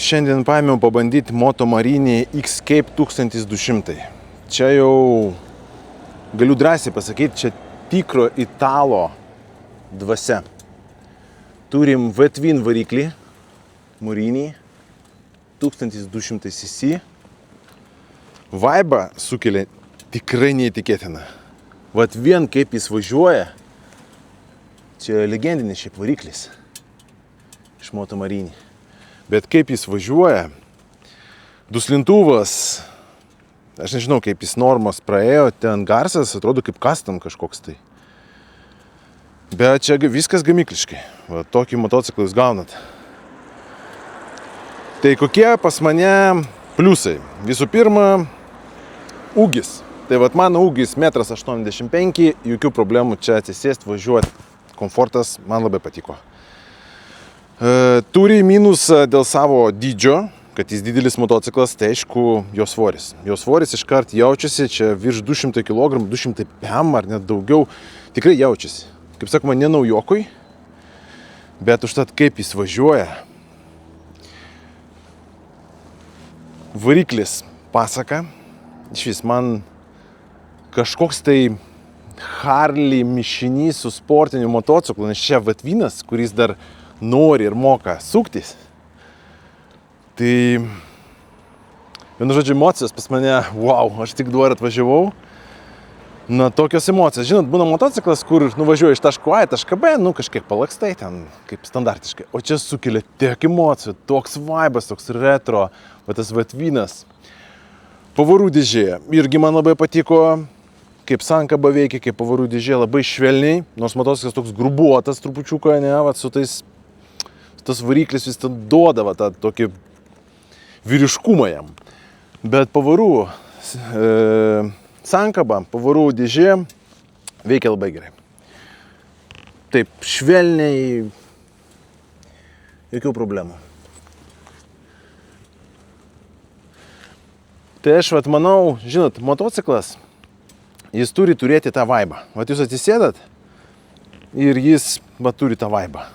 Šiandien paėmiau pabandyti Moto Marinį X-Cape 1200. Čia jau galiu drąsiai pasakyti, čia tikro italo dvasia. Turim V-twin variklį Marinį 1200 cc. Vaibą sukelia tikrai neįtikėtina. Vat vien kaip jis važiuoja, čia legendinis šiaip variklis iš Moto Marinį. Bet kaip jis važiuoja, duslintuvas, aš nežinau kaip jis normos praėjo, ten garsas atrodo kaip custom kažkoks tai. Bet čia viskas gamykliškai. Va, tokį motociklą jūs gaunat. Tai kokie pas mane pliusai? Visų pirma, ūgis. Tai vat mano ūgis 1,85 m, jokių problemų čia atsisėst, važiuoti. Komfortas man labai patiko. Turi minusą dėl savo dydžio, kad jis didelis motociklas, tai aišku jo svoris. Jo svoris iškart jaučiasi, čia virš 200 kg, 200 pm ar net daugiau, tikrai jaučiasi. Kaip sakoma, ne naujokui, bet užtat kaip jis važiuoja. Variklis pasaka, išvis man kažkoks tai Harley mišinys su sportiniu motociklu, nes čia V-twinas, kuris dar nori ir moka suktis. Tai, vienu žodžiu, emocijos pas mane, wow, aš tik duor atvažiavau. Na, tokios emocijos. Žinot, būna motociklas, kur nuvažiuoji iš taško A į tašką B, kažkiek palakstai ten, kaip standartiškai. O čia sukelia tiek emocijų, toks vaibas, toks retro, va tas V-twinas. Pavarų dėžė. Irgi man labai patiko, kaip sankaba veikia, kaip pavarų dėžė, labai švelniai. Nors motociklas toks grubuotas trupučiuką, ne, va, su tais, tas variklis vis ten duoda, va, tą tokį vyriškumą jam. Bet pavarų sankaba, pavarų dėžė veikia labai gerai. Taip, švelniai, jokių problemų. Tai aš vat manau, žinot, motociklas, jis turi turėti tą vaibą. Vat jūs atsisėdat ir jis turi tą vaibą.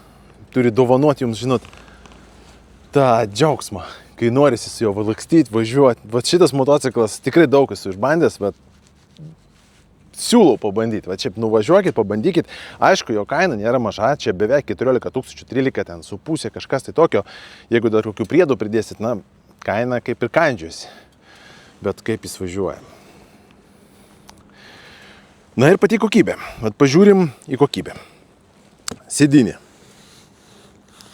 Turi dovanoti jums, žinot, tą džiaugsmą, kai norisi su juo lakstyti, važiuoti. Vat šitas motociklas tikrai daug esu išbandęs, bet siūlau pabandyti. Vat šiaip nuvažiuokit, pabandykit. Aišku, jo kaina nėra maža, čia beveik 14 000, 13 ten su pusė, kažkas tai tokio. Jeigu dar kokių priedų pridėsit, na, kaina kaip ir kandžiuosi. Bet kaip jis važiuoja. Na ir pati kokybė. Vat pažiūrim į kokybę. Sėdynė.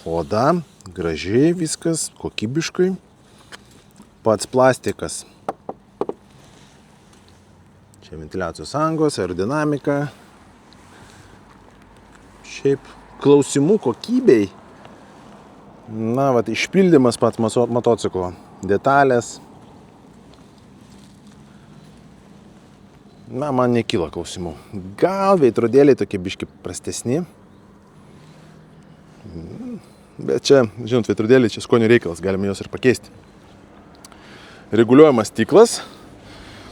Oda, gražiai viskas, kokybiškai. Pats plastikas. Čia ventiliacijos angos, aerodinamika. Šiaip klausimų kokybei. Na, vat išpildymas pats motociklo. Detalės. Na, man nekyla klausimų. Gal veidrodėliai tokie biški prastesni. Bet čia, žinot, veidrodėliai čia skonio reikalas, galime juos ir pakeisti. Reguliuojamas stiklas.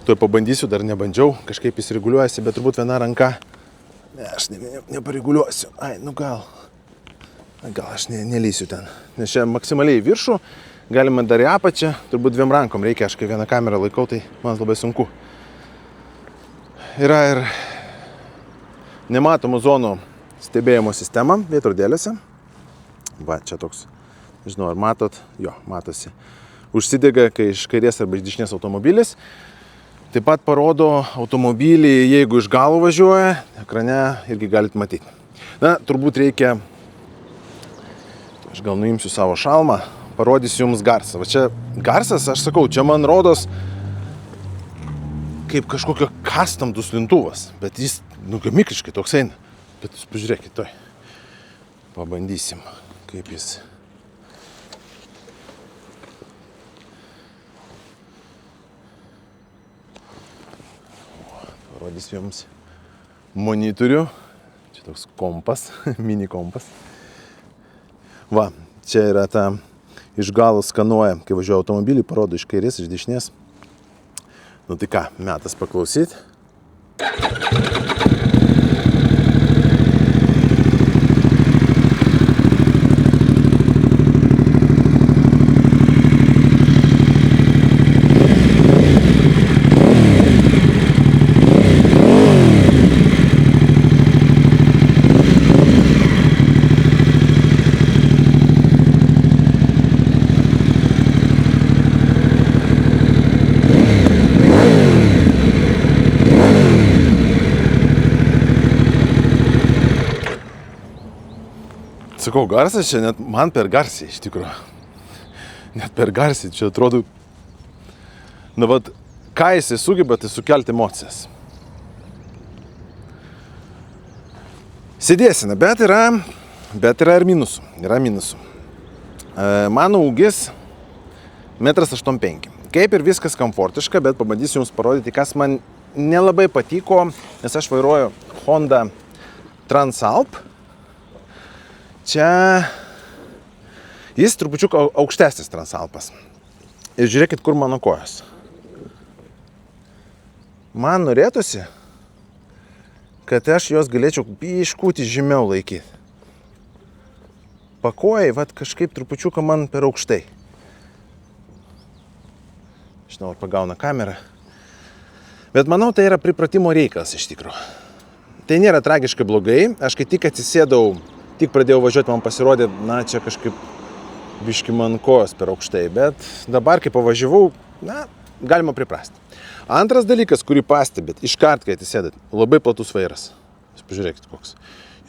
Tuoj pabandysiu, dar nebandžiau, kažkaip jis reguliuojasi, bet turbūt viena ranka. Ne, aš nepareguliuosiu. Ai, nu gal aš nelysiu ten. Nes čia maksimaliai į viršų, galima dar į apačią, turbūt dviem rankom reikia, aš kai vieną kamerą laikau, tai man labai sunku. Yra ir nematomų zonų stebėjimo sistema veidrodėliuose. Va, čia toks, nežinau, ar matot, jo, matosi. Užsidega, kai iš kairės arba iš dešinės automobilis. Taip pat parodo automobilį, jeigu iš galo važiuoja, ekrane irgi galit matyti. Na, turbūt reikia, aš gal nuimsiu savo šalmą, parodysiu jums garsą. Va čia garsas, aš sakau, čia man rodos kaip kažkokio custom duslintuvas, bet jis, gamykliškai toks eina. Bet jūs pažiūrėkit, toj. Pabandysim, kaip jis. Parodysiu jums monitorių. Čia toks kompas, mini kompas. Va, čia yra ta iš galo skanuoja, kai važiuoja automobilį, parodo iš kairės, iš dešinės. Nu tai ką, metas paklausyti. Sakau, garsas čia net man per garsiai, iš tikrųjų. Net per garsiai, čia atrodo, na vat, ką jisai sugeba, tai sukelti emocijas. Sėdėsina, bet yra ir minusų. Yra minusų. Mano ūgis 1,85 m. Kaip ir viskas komfortiška, bet pabandysiu jums parodyti, kas man nelabai patiko, nes aš vairuoju Honda Transalp. Čia jis trupučiuk aukštesnis Transalpas. Ir žiūrėkit, kur mano kojos. Man norėtųsi, kad aš jos galėčiau biškutį žemiau laikyti. Pakojai, vat kažkaip trupučiuką man per aukštai. Žinau, ar pagauna kamerą. Bet manau, tai yra pripratimo reikalas iš tikrųjų. Tai nėra tragiškai blogai. Aš kai tik atsisėdau, tik pradėjau važiuoti, man pasirodė, na, čia kažkaip biški man kojos per aukštai. Bet dabar, kai pavažiavau, na, galima priprasti. Antras dalykas, kurį pastebėt, iškart, kai atsisėdat, labai platus vairas. Jūs pažiūrėkit, koks.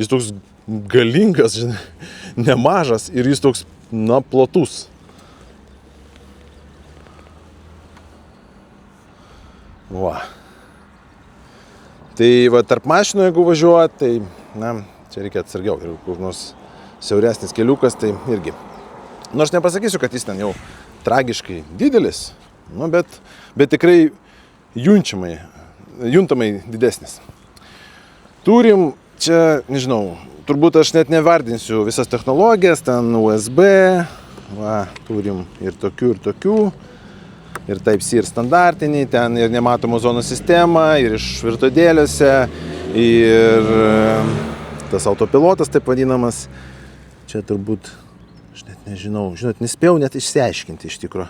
Jis toks galingas, žinai, nemažas ir jis toks, na, platus. Va. Tai va, tarp mašinų, jeigu važiuot, tai, na, čia reikia atsargiau. Jeigu kur nors siauresnis keliukas, tai irgi. Nors nepasakysiu, kad jis ten jau tragiškai didelis, nu, bet tikrai juntamai didesnis. Turim čia, nežinau, turbūt aš net nevardinsiu visas technologijas, ten USB, va, turim ir tokių, ir Type-C ir standartiniai, ten ir nematomų zonų sistema, ir iš virtuvėliuose, ir tas autopilotas taip vadinamas. Čia turbūt, aš net nežinau, žinot, nespėjau net išsiaiškinti iš tikrųjų.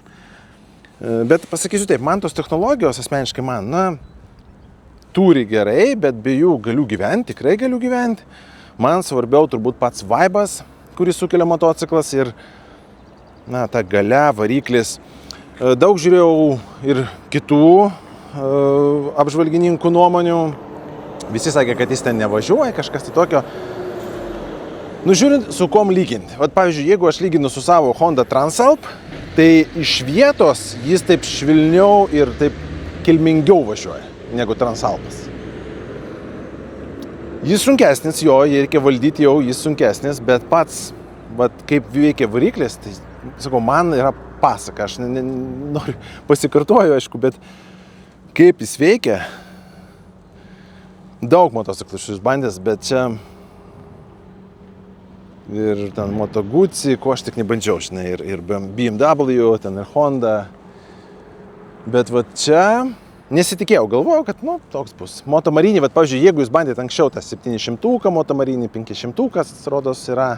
Bet pasakysiu taip, man tos technologijos asmeniškai man, na, turi gerai, bet be jų galiu gyventi, tikrai galiu gyventi. Man svarbiau turbūt pats vaibas, kurį sukelia motociklas ir, na, ta galia, variklis. Daug žiūrėjau ir kitų apžvalgininkų nuomonių. Visi sakė, kad jis ten nevažiuoja, kažkas tai tokio. Nu, žiūrint, su kom lyginti. Vat, pavyzdžiui, jeigu aš lyginu su savo Honda Transalp, tai iš vietos jis taip švilniau ir taip kilmingiau važiuoja negu Transalpas. Jis sunkesnis, jo, jį reikia valdyti jau, jis sunkesnis, bet pats, vat, kaip veikia variklis, tai, sakau, man yra pasaka, aš noriu pasikartoju, aišku, bet kaip jis veikia, daug motociklų šis bandęs, bet čia ir ten Moto Guzzi, ko aš tik nebandžiau, žinai, ir BMW, ten ir Honda. Bet va čia nesitikėjau, galvojau, kad, nu, toks bus. Moto Marinį, bet, pavyzdžiui, jeigu jūs bandėte anksčiau tą 700, Moto Marinį 500, rodos yra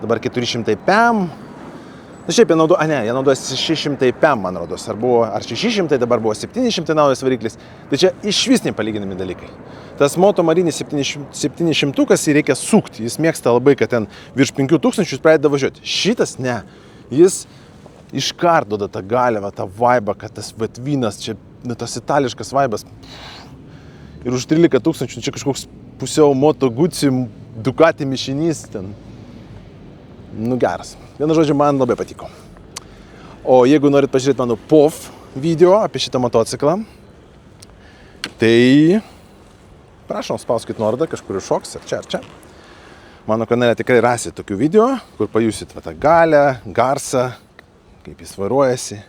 dabar 400 PM. Na šiaip jie naudoja 600 PM, man rodos, ar 600, dabar buvo 700 naujas variklis. Tai čia išvis nepalyginami dalykai. Tas Moto Marinį 700 jį reikia sukti, jis mėgsta labai, kad ten virš 5000 jis pradeda važiuoti. Šitas ne, jis iškart duoda tą galę, tą vaibą, kad tas vatvynas, čia tas itališkas vaibas. Ir už 13 000 čia kažkoks pusiau Moto Guzzi, Ducati mišinys ten. Nu geras. Vienu žodžiu, man labai patiko. O jeigu norit pažiūrėti mano POV video apie šitą motociklą, tai prašom, spauskit nuorodą, kažkur šoks, ar čia. Mano kanale tikrai rasit tokių video, kur pajusit tą galę, garsą, kaip jis vairuojasi.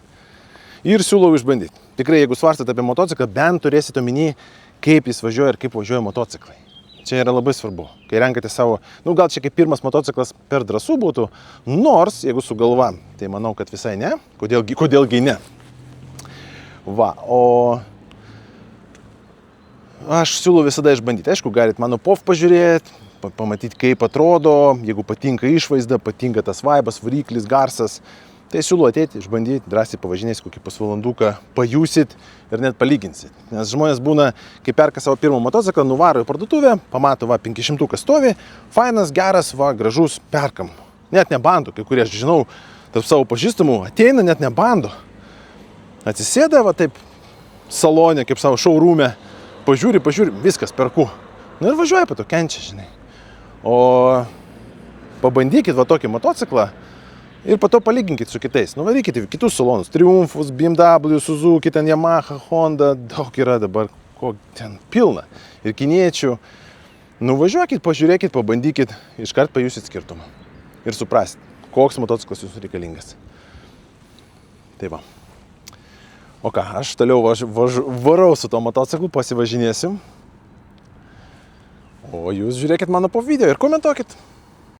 Ir siūlau išbandyti. Tikrai, jeigu svarstate apie motociklą, bent turėsite omeny, kaip jis važiuoja ir kaip važiuoja motociklai. Čia yra labai svarbu, kai renkate savo, nu gal čia kaip pirmas motociklas per drąsų būtų, nors jeigu su galva, tai manau, kad visai ne, kodėlgi ne. Va, o aš siūlau visada išbandyti, aišku, galit mano POV pažiūrėti, pamatyti kaip atrodo, jeigu patinka išvaizda, patinka tas vaibas, variklis, garsas, tai siūlau ateiti, išbandyti, drąsiai pavažinėsi kokį pusvalanduką, pajusit ir net palyginsit. Nes žmonės būna, kai perka savo pirmą motociklą, nuvaro į parduotuvę, pamato, va, 500 stovi, fainas, geras, va, gražus, perkam. Net nebando, kai kurie, aš žinau, tarp savo pažįstamų, ateina, net nebando. Atsisėda, va, taip, salone, kaip savo showroome, pažiūri, viskas, perku. Nu ir važiuoja, po to kenčia, žinai. O pabandykit va tokį motociklą ir po to palyginkit su kitais. Nuvarykit į kitus salonus. Triumfus, BMW, Suzuki, ten Yamaha, Honda, daug yra dabar, ko ten pilna. Ir kiniečių. Nuvažiuokit, pažiūrėkit, pabandykit, iškart pajusit skirtumą. Ir suprasit, koks motociklas jūsų reikalingas. Tai va. O ką, aš toliau varau su to motociklu, pasivažinėsim. O jūs žiūrėkit mano po video ir komentuokit.